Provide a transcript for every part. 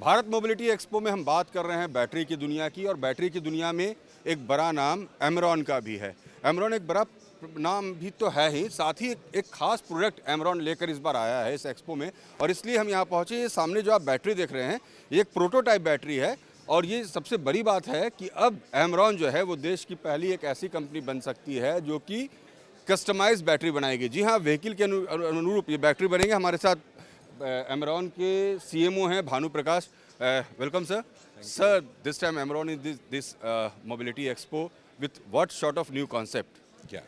Bharat mobility expo में हम बात कर रहे हैं बैटरी की दुनिया की, और बैटरी की दुनिया में एक बड़ा नाम एमरॉन का भी है। एमरॉन एक बड़ा नाम भी तो है ही, साथ ही एक खास प्रोडक्ट एमरॉन लेकर इस बार आया है इस एक्सपो में, और इसलिए हम यहाँ पहुँचे। ये सामने जो आप बैटरी देख रहे हैं, ये एक प्रोटोटाइप बैटरी है, और ये सबसे बड़ी बात है कि अब एमरॉन जो है वो देश की पहली एक ऐसी कंपनी बन सकती है जो कि कस्टमाइज बैटरी बनाएगी। जी हाँ, व्हीकल के अनुरूप ये बैटरी बनेंगे। हमारे साथ एमरॉन के सीएमओ हैं Bhanu Prakash. Welcome sir. Sir, this time Amaron is this mobility expo with what sort of new concept? Yeah.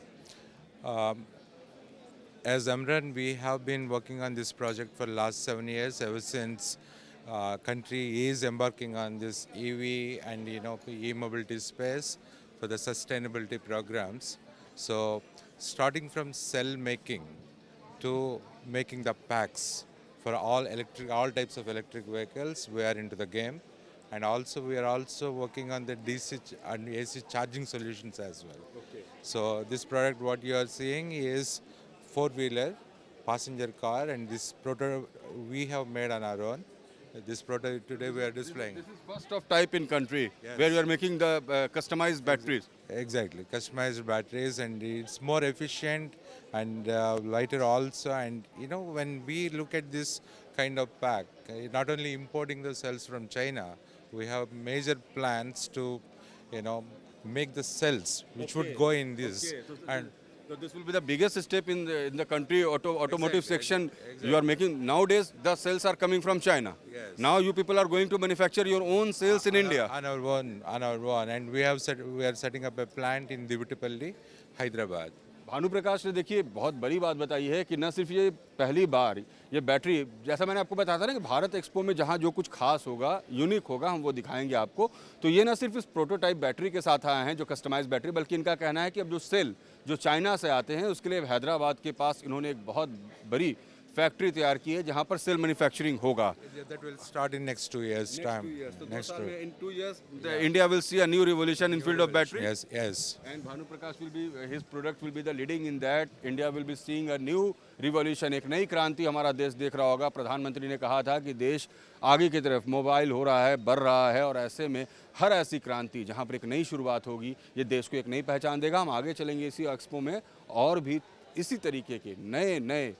As Amran, we have been working on this project for last 7 years, ever since country is embarking on this EV and e-mobility space for the sustainability programs. So, starting from cell making to making the packs for all types of electric vehicles, we are into the game. And also we are also working on the DC and AC charging solutions as well. Okay. So this product what you are seeing is four-wheeler passenger car, and this prototype we have made on our own. This prototype today we are displaying. This is first of type in country. Yes. Where you are making the customized batteries. Exactly, customized batteries, and it's more efficient and lighter also. And when we look at this kind of pack, not only importing the cells from China, we have major plans to make the cells which would go in this. Okay. So this will be the biggest step in the country automotive section. Exactly. You are making nowadays. The cells are coming from China. Yes. Now you people are going to manufacture your own cells in India. On our own, and we are setting up a plant in Divitipalli, Hyderabad. Bhanu Prakash ने देखिए बहुत बड़ी बात बताई है कि न सिर्फ ये पहली बार ये बैटरी, जैसा मैंने आपको बताया था ना कि भारत एक्सपो में जहाँ जो कुछ खास होगा, यूनिक होगा, हम वो दिखाएंगे आपको। तो ये न सिर्फ इस प्रोटोटाइप बैटरी के साथ आए हैं जो कस्टमाइज बैटरी, बल्कि इनका कहना है कि अब जो सेल जो चाइना से आते हैं उसके लिए हैदराबाद के पास इन्होंने एक बहुत बड़ी फैक्ट्री तैयार की है जहां पर सेल मैन्युफैक्चरिंग होगा। That will start in next 2 years time. So Next 2 years. in 2 years, India will see a new revolution in field of battery. Yes, yes. And Bhanu Prakash will be, his product will be the leading in that. India will be seeing a new revolution. एक नई क्रांति हमारा देश देख रहा होगा। प्रधानमंत्री ने कहा था कि देश आगे की तरफ मोबाइल हो रहा है, बढ़ रहा है, और ऐसे में हर ऐसी क्रांति जहां पर एक नई शुरुआत होगी, ये देश को एक नई पहचान देगा। हम आगे चलेंगे इसी एक्सपो में और भी इसी तरीके के नए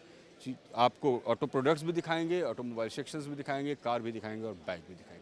आपको ऑटो प्रोडक्ट्स भी दिखाएंगे, ऑटोमोबाइल सेक्शंस भी दिखाएंगे, कार भी दिखाएंगे और बाइक भी दिखाएंगे।